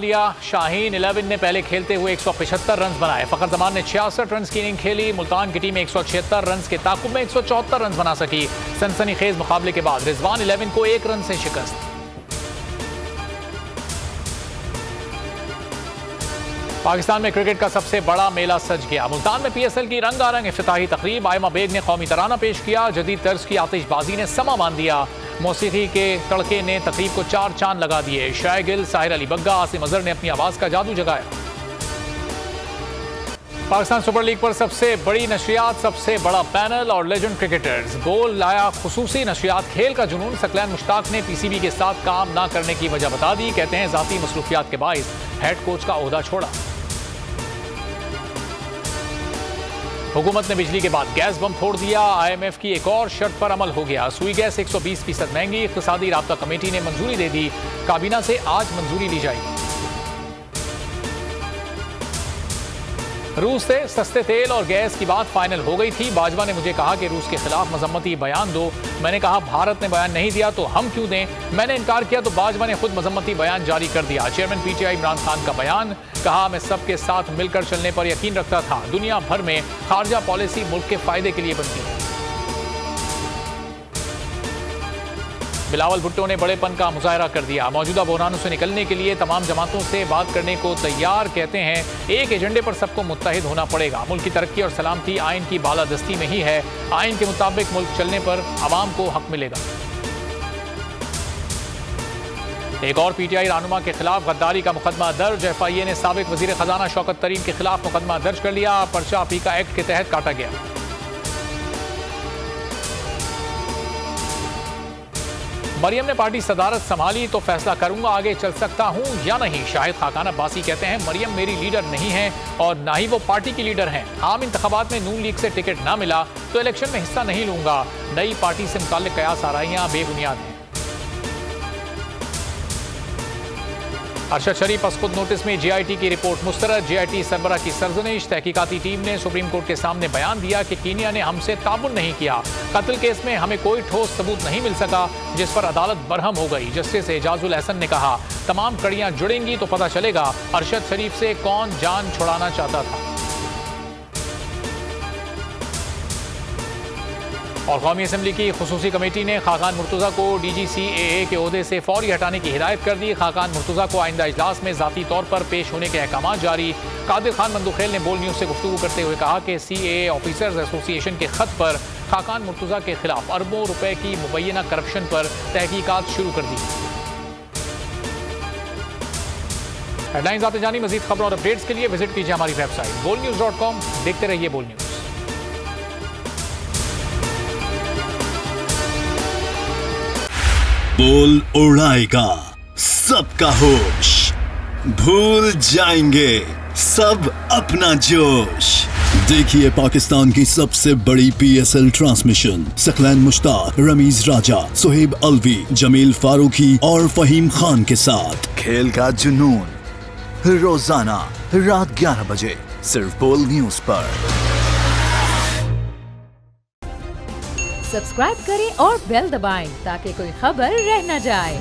लिया। शाहीन 11 ने पहले खेलते हुए 175 रन बनाए। फखर जमान ने 66 रन की इनिंग खेली। मुल्तान की टीम 176 रन के ताकुब में 174 रन बना सकी। सनसनीखेज मुकाबले के बाद रिजवान 11 को 1 रन से शिकस्त। पाकिस्तान में क्रिकेट का सबसे बड़ा मेला सज गया। मुल्तान में PSL की रंगारंग इफ्तिताही तकरीब। आयमा बेग ने कौमी तराना पेश किया। जदीद तर्ज की आतिशबाजी ने समा बांध दिया। मौसीकी के तड़के ने तकरीब को 4 चांद लगा दिए। शाय गिल, साहिर अली बग्गा, आसिम अजहर ने अपनी आवाज का जादू जगाया। पाकिस्तान सुपर लीग पर सबसे बड़ी नशरियात, सबसे बड़ा पैनल और लेजेंड क्रिकेटर्स। गोल लाया खुसूसी नशरियात। खेल का जुनून। सकलैन मुश्ताक ने PCB के साथ काम ना करने की वजह बता दी। कहते हैं जाती मसरूफियात के बाइस हेड कोच का ओहदा छोड़ा। हुकूमत ने बिजली के बाद गैस बम फोड़ दिया। IMF की एक और शर्त पर अमल हो गया। सुई गैस 120% महंगी। इक़्तिसादी राब्ता कमेटी ने मंजूरी दे दी। काबीना से आज मंजूरी ली जाएगी। रूस से सस्ते तेल और गैस की बात फाइनल हो गई थी। बाजवा ने मुझे कहा कि रूस के खिलाफ मजम्मती बयान दो। मैंने कहा भारत ने बयान नहीं दिया तो हम क्यों दें। मैंने इनकार किया तो बाजवा ने खुद मजम्मती बयान जारी कर दिया। चेयरमैन PTI इमरान खान का बयान। कहा मैं सबके साथ मिलकर चलने पर यकीन रखता था। दुनिया भर में खारजा पॉलिसी मुल्क के फायदे के लिए बनती है। बिलावल भुट्टो ने बड़ेपन का मुजाहरा कर दिया। मौजूदा बहरानों से निकलने के लिए तमाम जमातों से बात करने को तैयार। कहते हैं एक एजेंडे पर सबको मुत्तहिद होना पड़ेगा। मुल्क की तरक्की और सलामती आइन की बालादस्ती में ही है। आइन के मुताबिक मुल्क चलने पर आवाम को हक मिलेगा। एक और PTI रहनुमा के खिलाफ गद्दारी का मुकदमा दर्ज। FIA ने साबिक वजीर खजाना शौकत तरीन के खिलाफ मुकदमा दर्ज कर लिया। पर्चा पीका एक्ट के तहत काटा गया। मरियम ने पार्टी सदारत संभाली तो फैसला करूंगा आगे चल सकता हूं या नहीं। शाहिद खाकान अब्बासी कहते हैं मरियम मेरी लीडर नहीं है और ना ही वो पार्टी की लीडर हैं। आम इंतखाबात में नून लीग से टिकट ना मिला तो इलेक्शन में हिस्सा नहीं लूंगा। नई पार्टी से मुताल्लिक कयास आराइयां बेबुनियाद हैं। अरशद शरीफ असखुद नोटिस में JIT की रिपोर्ट मुस्तरद। JIT सरबरा की सरजनिश। तहकीकाती टीम ने सुप्रीम कोर्ट के सामने बयान दिया कि कीनिया ने हमसे ताबुन नहीं किया। कत्ल केस में हमें कोई ठोस सबूत नहीं मिल सका जिस पर अदालत बरहम हो गई। जस्टिस एजाजुल एहसन ने कहा तमाम कड़ियां जुड़ेंगी तो पता चलेगा अरशद शरीफ से कौन जान छुड़ाना चाहता था। और कौमी असम्बली की खुसूसी कमेटी ने खाकान मुर्तज़ा को DGCAA के ओहदे से फौरी हटाने की हिदायत कर दी। खाकान मुर्तज़ा को आइंदा इजलास में ज़ाती तौर पर पेश होने के अहकाम जारी। कादिर खान मंदुखेल ने बोल न्यूज़ से गुफ्तगू करते हुए कहा कि CAA ऑफिसर्स एसोसिएशन के खत पर खाकान मुर्तज़ा के खिलाफ अरबों रुपए की मुबैना करप्शन पर तहकीकात शुरू कर दी। हेडलाइंस आते जानी। मजीद खबरों और अपडेट्स के लिए विजिट कीजिए हमारी वेबसाइट bolnews.com। देखते रहिए बोल न्यूज़। बोल उड़ाएगा सबका होश। भूल जाएंगे सब अपना जोश। देखिए पाकिस्तान की सबसे बड़ी PSL ट्रांसमिशन सकलैन मुश्ताक, रमीज राजा, सुहेब अलवी, जमील फारूकी और फहीम खान के साथ खेल का जुनून रोजाना रात 11 बजे सिर्फ बोल न्यूज पर। सब्सक्राइब करें और बेल दबाएं ताकि कोई खबर रह न जाए।